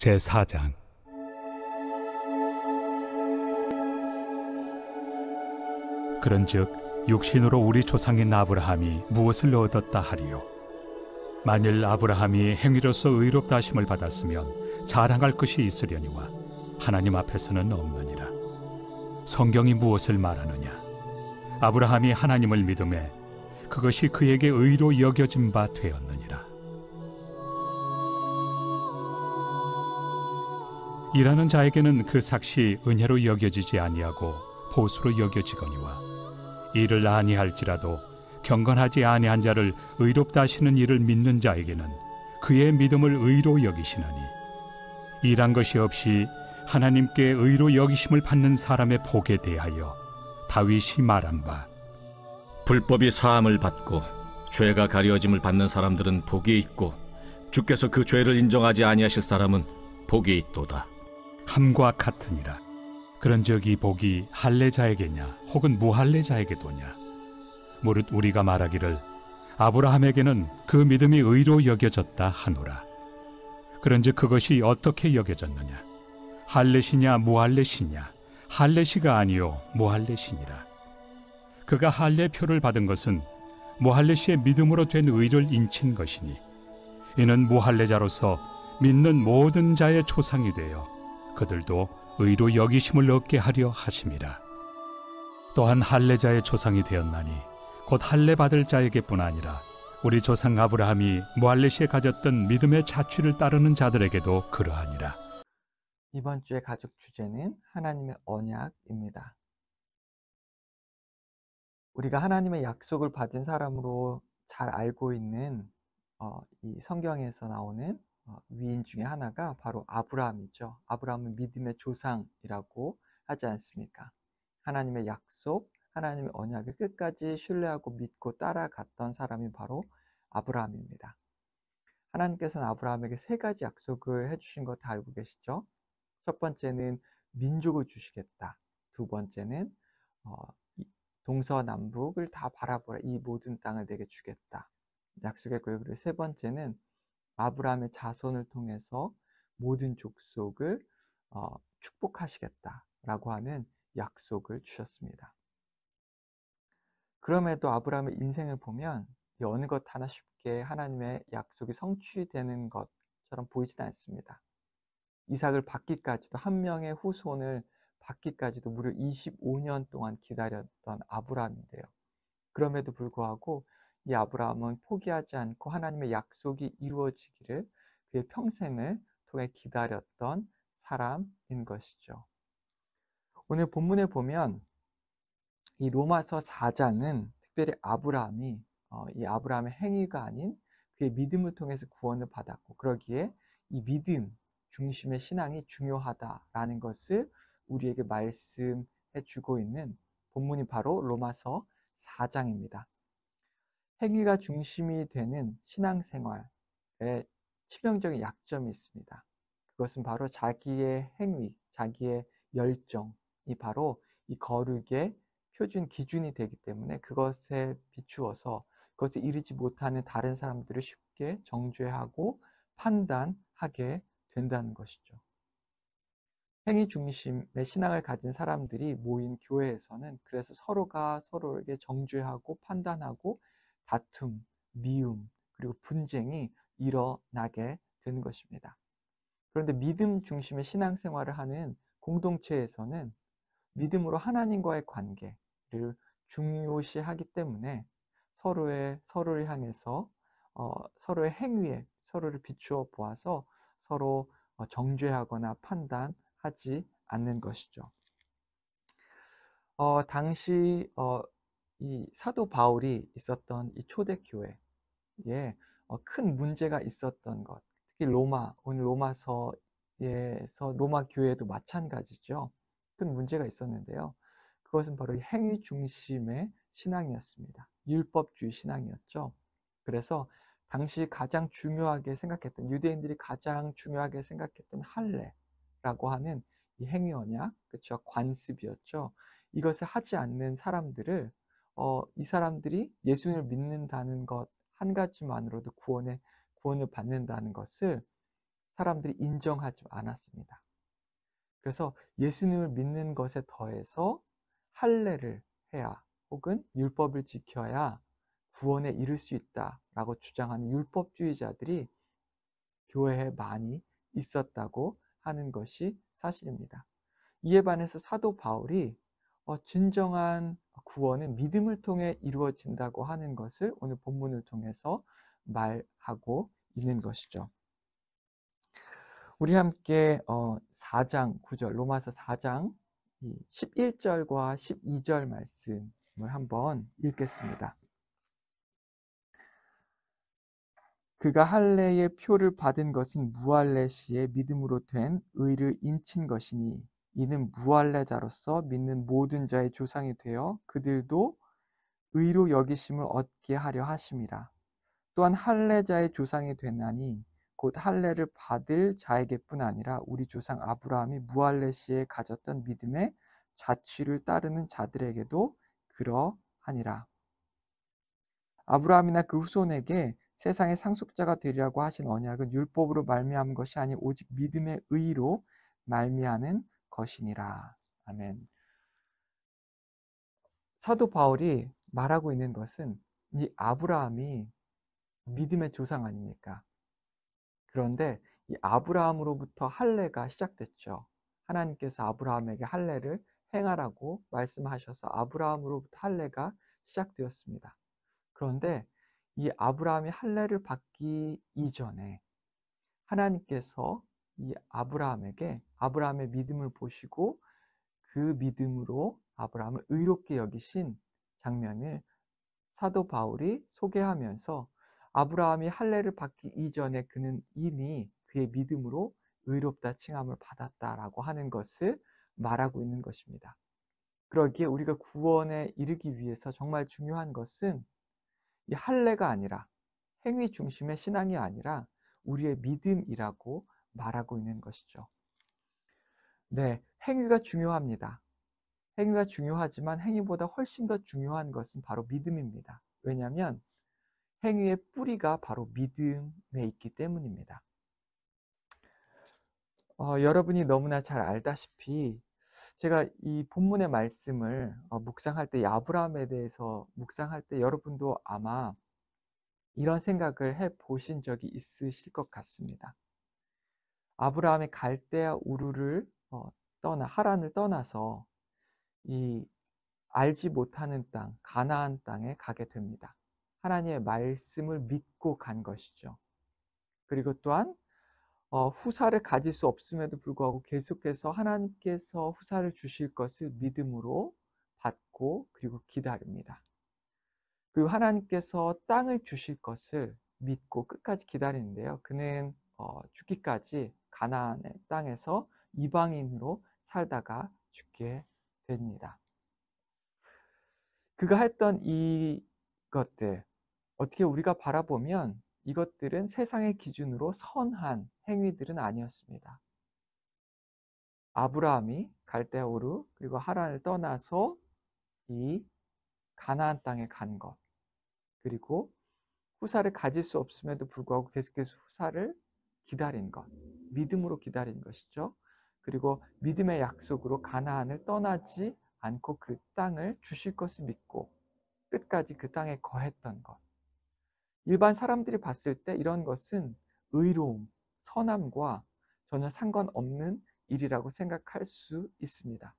제4장. 그런즉 육신으로 우리 조상인 아브라함이 무엇을 얻었다 하리요? 만일 아브라함이 행위로서 의롭다 하심을 받았으면 자랑할 것이 있으려니와 하나님 앞에서는 없느니라. 성경이 무엇을 말하느냐? 아브라함이 하나님을 믿음에 그것이 그에게 의로 여겨진 바 되었느니라. 일하는 자에게는 그 삭시 은혜로 여겨지지 아니하고 보수로 여겨지거니와 일을 아니할지라도 경건하지 아니한 자를 의롭다 하시는 이를 믿는 자에게는 그의 믿음을 의로 여기시나니, 일한 것이 없이 하나님께 의로 여기심을 받는 사람의 복에 대하여 다윗이 말한 바, 불법이 사함을 받고 죄가 가려짐을 받는 사람들은 복이 있고 주께서 그 죄를 인정하지 아니하실 사람은 복이 있도다 함과 같으니라. 그런즉 이 복이 할례자에게냐 혹은 무할례자에게도냐? 무릇 우리가 말하기를 아브라함에게는 그 믿음이 의로 여겨졌다 하노라. 그런즉 그것이 어떻게 여겨졌느냐? 할례시냐 무할례시냐? 할례시가 아니요 무할례시니라. 그가 할례표를 받은 것은 무할례시의 믿음으로 된 의를 인친 것이니, 이는 무할례자로서 믿는 모든 자의 조상이 되어 그들도 의로 여기심을 얻게 하려 하심이라. 또한 할례자의 조상이 되었나니 곧 할례 받을 자에게뿐 아니라 우리 조상 아브라함이 무할례시에 가졌던 믿음의 자취를 따르는 자들에게도 그러하니라. 이번 주의 가족 주제는 하나님의 언약입니다. 우리가 하나님의 약속을 받은 사람으로 잘 알고 있는 이 성경에서 나오는 위인 중에 하나가 바로 아브라함이죠. 아브라함은 믿음의 조상이라고 하지 않습니까? 하나님의 약속, 하나님의 언약을 끝까지 신뢰하고 믿고 따라갔던 사람이 바로 아브라함입니다. 하나님께서는 아브라함에게 3가지 약속을 해주신 거 다 알고 계시죠? 첫 번째는 민족을 주시겠다. 두 번째는 동서남북을 다 바라보라. 이 모든 땅을 내게 주겠다. 약속했고요. 그리고 세 번째는 아브라함의 자손을 통해서 모든 족속을 축복하시겠다라고 하는 약속을 주셨습니다. 그럼에도 아브라함의 인생을 보면 이 어느 것 하나 쉽게 하나님의 약속이 성취되는 것처럼 보이지는 않습니다. 이삭을 받기까지도, 한 명의 후손을 받기까지도 무려 25년 동안 기다렸던 아브라함인데요. 그럼에도 불구하고 이 아브라함은 포기하지 않고 하나님의 약속이 이루어지기를 그의 평생을 통해 기다렸던 사람인 것이죠. 오늘 본문에 보면 이 로마서 4장은 특별히 아브라함이 이 아브라함의 행위가 아닌 그의 믿음을 통해서 구원을 받았고, 그러기에 이 믿음 중심의 신앙이 중요하다라는 것을 우리에게 말씀해 주고 있는 본문이 바로 로마서 4장입니다. 행위가 중심이 되는 신앙생활에 치명적인 약점이 있습니다. 그것은 바로 자기의 행위, 자기의 열정이 바로 이 거룩의 표준 기준이 되기 때문에 그것에 비추어서 그것에 이르지 못하는 다른 사람들을 쉽게 정죄하고 판단하게 된다는 것이죠. 행위 중심의 신앙을 가진 사람들이 모인 교회에서는 그래서 서로가 서로에게 정죄하고 판단하고 다툼, 미움, 그리고 분쟁이 일어나게 되는 것입니다. 그런데 믿음 중심의 신앙생활을 하는 공동체에서는 믿음으로 하나님과의 관계를 중요시하기 때문에 서로를 향해서 서로의 행위에 서로를 비추어 보아서 서로 정죄하거나 판단하지 않는 것이죠. 당시 이 사도 바울이 있었던 이 초대교회에 큰 문제가 있었던 것, 특히 오늘 로마서에서 로마 교회도 마찬가지죠. 큰 문제가 있었는데요. 그것은 바로 이 행위 중심의 신앙이었습니다. 율법주의 신앙이었죠. 그래서 당시 가장 중요하게 생각했던, 유대인들이 가장 중요하게 생각했던 할례라고 하는 이 행위 언약, 그렇죠? 관습이었죠. 이것을 하지 않는 사람들을 이 사람들이 예수님을 믿는다는 것 한 가지만으로도 구원을 받는다는 것을 사람들이 인정하지 않았습니다. 그래서 예수님을 믿는 것에 더해서 할례를 해야 혹은 율법을 지켜야 구원에 이를 수 있다라고 주장하는 율법주의자들이 교회에 많이 있었다고 하는 것이 사실입니다. 이에 반해서 사도 바울이 진정한 구원은 믿음을 통해 이루어진다고 하는 것을 오늘 본문을 통해서 말하고 있는 것이죠. 우리 함께 4장 9절 로마서 4장 11절과 12절 말씀을 한번 읽겠습니다. 그가 할례의 표를 받은 것은 무할례 시에 믿음으로 된 의를 인친 것이니 이는 무할례자로서 믿는 모든 자의 조상이 되어 그들도 의로 여기심을 얻게 하려 하심이라. 또한 할례자의 조상이 되나니 곧 할례를 받을 자에게뿐 아니라 우리 조상 아브라함이 무할례 시에 가졌던 믿음의 자취를 따르는 자들에게도 그러하니라. 아브라함이나 그 후손에게 세상의 상속자가 되리라고 하신 언약은 율법으로 말미암은 것이 아니 오직 믿음의 의로 말미암은 것이니라. 아멘. 사도 바울이 말하고 있는 것은 이 아브라함이 믿음의 조상 아닙니까? 그런데 이 아브라함으로부터 할례가 시작됐죠. 하나님께서 아브라함에게 할례를 행하라고 말씀하셔서 아브라함으로부터 할례가 시작되었습니다. 그런데 이 아브라함이 할례를 받기 이전에 하나님께서 이 아브라함에게 아브라함의 믿음을 보시고 그 믿음으로 아브라함을 의롭게 여기신 장면을 사도 바울이 소개하면서 아브라함이 할례를 받기 이전에 그는 이미 그의 믿음으로 의롭다 칭함을 받았다라고 하는 것을 말하고 있는 것입니다. 그러기에 우리가 구원에 이르기 위해서 정말 중요한 것은 이 할례가 아니라 행위 중심의 신앙이 아니라 우리의 믿음이라고 말하고 있는 것이죠. 네, 행위가 중요합니다. 행위가 중요하지만 행위보다 훨씬 더 중요한 것은 바로 믿음입니다. 왜냐하면 행위의 뿌리가 바로 믿음에 있기 때문입니다. 여러분이 너무나 잘 알다시피 제가 이 본문의 말씀을 묵상할 때 아브라함에 대해서 묵상할 때 여러분도 아마 이런 생각을 해 보신 적이 있으실 것 같습니다. 아브라함이 갈대아 우르를 하란을 떠나서 이 알지 못하는 땅, 가나안 땅에 가게 됩니다. 하나님의 말씀을 믿고 간 것이죠. 그리고 또한 후사를 가질 수 없음에도 불구하고 계속해서 하나님께서 후사를 주실 것을 믿음으로 받고 그리고 기다립니다. 그리고 하나님께서 땅을 주실 것을 믿고 끝까지 기다리는데요. 그는 죽기까지 가나안의 땅에서 이방인으로 살다가 죽게 됩니다. 그가 했던 이것들, 어떻게 우리가 바라보면 이것들은 세상의 기준으로 선한 행위들은 아니었습니다. 아브라함이 갈대아 우르 그리고 하란을 떠나서 이 가나안 땅에 간 것, 그리고 후사를 가질 수 없음에도 불구하고 계속해서 후사를 기다린 것, 믿음으로 기다린 것이죠. 그리고 믿음의 약속으로 가나안을 떠나지 않고 그 땅을 주실 것을 믿고 끝까지 그 땅에 거했던 것. 일반 사람들이 봤을 때 이런 것은 의로움, 선함과 전혀 상관없는 일이라고 생각할 수 있습니다.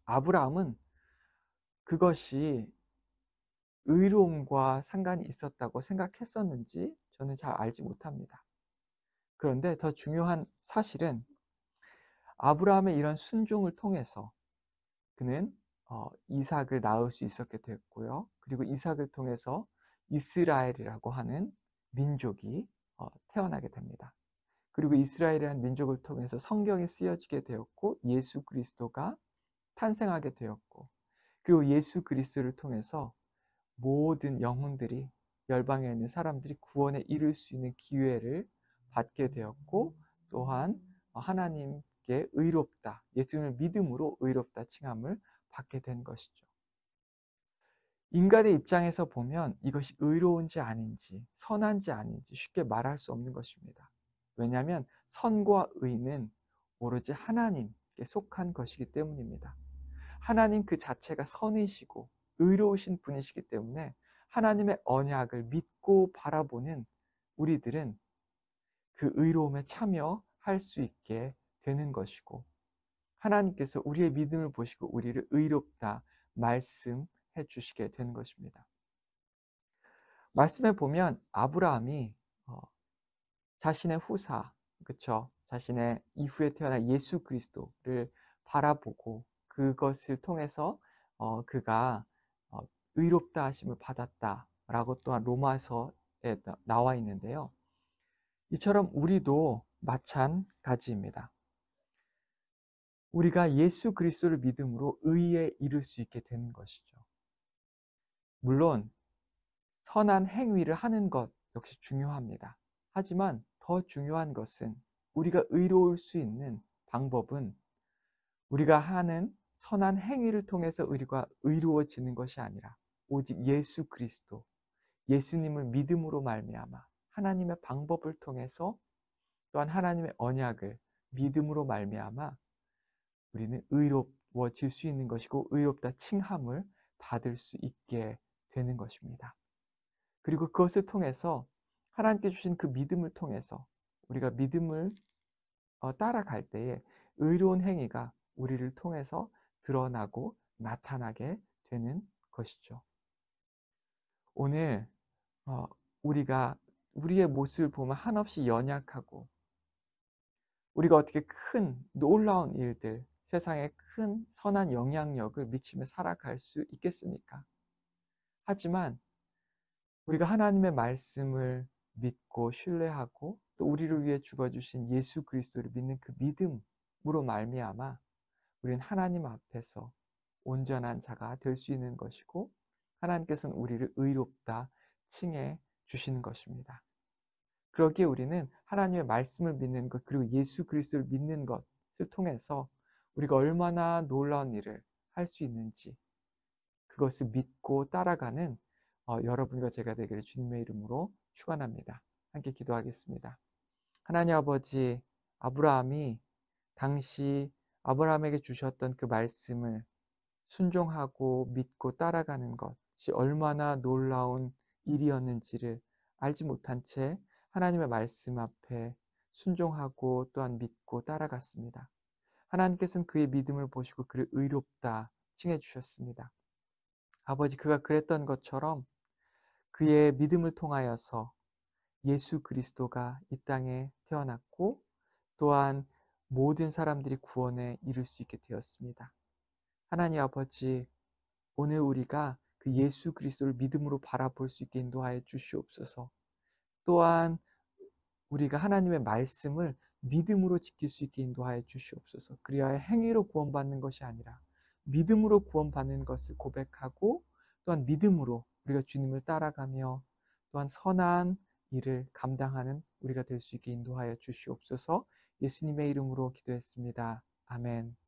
아브라함은 그것이 의로움과 상관이 있었다고 생각했었는지 저는 잘 알지 못합니다. 그런데 더 중요한 사실은 아브라함의 이런 순종을 통해서 그는 이삭을 낳을 수 있었게 됐고요. 그리고 이삭을 통해서 이스라엘이라고 하는 민족이 태어나게 됩니다. 그리고 이스라엘이라는 민족을 통해서 성경이 쓰여지게 되었고 예수 그리스도가 탄생하게 되었고 그리고 예수 그리스도를 통해서 모든 영혼들이 열방에 있는 사람들이 구원에 이를 수 있는 기회를 받게 되었고 또한 하나님께 의롭다, 예수님을 믿음으로 의롭다 칭함을 받게 된 것이죠. 인간의 입장에서 보면 이것이 의로운지 아닌지 선한지 아닌지 쉽게 말할 수 없는 것입니다. 왜냐하면 선과 의는 오로지 하나님께 속한 것이기 때문입니다. 하나님 그 자체가 선이시고 의로우신 분이시기 때문에 하나님의 언약을 믿고 바라보는 우리들은 그 의로움에 참여할 수 있게 되는 것이고, 하나님께서 우리의 믿음을 보시고 우리를 의롭다 말씀해 주시게 되는 것입니다. 말씀에 보면 아브라함이 자신의 후사, 그쵸? 자신의 이후에 태어날 예수 그리스도를 바라보고 그것을 통해서 그가 의롭다 하심을 받았다라고 또한 로마서에 나와 있는데요. 이처럼 우리도 마찬가지입니다. 우리가 예수 그리스도를 믿음으로 의에 이를 수 있게 되는 것이죠. 물론 선한 행위를 하는 것 역시 중요합니다. 하지만 더 중요한 것은 우리가 의로울 수 있는 방법은 우리가 하는 선한 행위를 통해서 우리가 의로워지는 것이 아니라 오직 예수 그리스도, 예수님을 믿음으로 말미암아 하나님의 방법을 통해서 또한 하나님의 언약을 믿음으로 말미암아 우리는 의로워질 수 있는 것이고 의롭다 칭함을 받을 수 있게 되는 것입니다. 그리고 그것을 통해서 하나님께 주신 그 믿음을 통해서 우리가 믿음을 따라갈 때에 의로운 행위가 우리를 통해서 드러나고 나타나게 되는 것이죠. 오늘 우리가 우리의 모습을 보면 한없이 연약하고 우리가 어떻게 큰 놀라운 일들, 세상에 큰 선한 영향력을 미치며 살아갈 수 있겠습니까? 하지만 우리가 하나님의 말씀을 믿고 신뢰하고 또 우리를 위해 죽어주신 예수 그리스도를 믿는 그 믿음으로 말미암아 우리는 하나님 앞에서 온전한 자가 될 수 있는 것이고 하나님께서는 우리를 의롭다 칭해 주시는 것입니다. 그러기에 우리는 하나님의 말씀을 믿는 것 그리고 예수 그리스도를 믿는 것을 통해서 우리가 얼마나 놀라운 일을 할 수 있는지 그것을 믿고 따라가는 여러분과 제가 되기를 주님의 이름으로 축원합니다. 함께 기도하겠습니다. 하나님 아버지, 아브라함이 당시 아브라함에게 주셨던 그 말씀을 순종하고 믿고 따라가는 것이 얼마나 놀라운 일이었는지를 알지 못한 채 하나님의 말씀 앞에 순종하고 또한 믿고 따라갔습니다. 하나님께서는 그의 믿음을 보시고 그를 의롭다 칭해 주셨습니다. 아버지, 그가 그랬던 것처럼 그의 믿음을 통하여서 예수 그리스도가 이 땅에 태어났고 또한 모든 사람들이 구원에 이룰 수 있게 되었습니다. 하나님 아버지, 오늘 우리가 그 예수 그리스도를 믿음으로 바라볼 수 있게 인도하여 주시옵소서. 또한 우리가 하나님의 말씀을 믿음으로 지킬 수 있게 인도하여 주시옵소서. 그리하여 행위로 구원받는 것이 아니라 믿음으로 구원받는 것을 고백하고 또한 믿음으로 우리가 주님을 따라가며 또한 선한 일을 감당하는 우리가 될 수 있게 인도하여 주시옵소서. 예수님의 이름으로 기도했습니다. 아멘.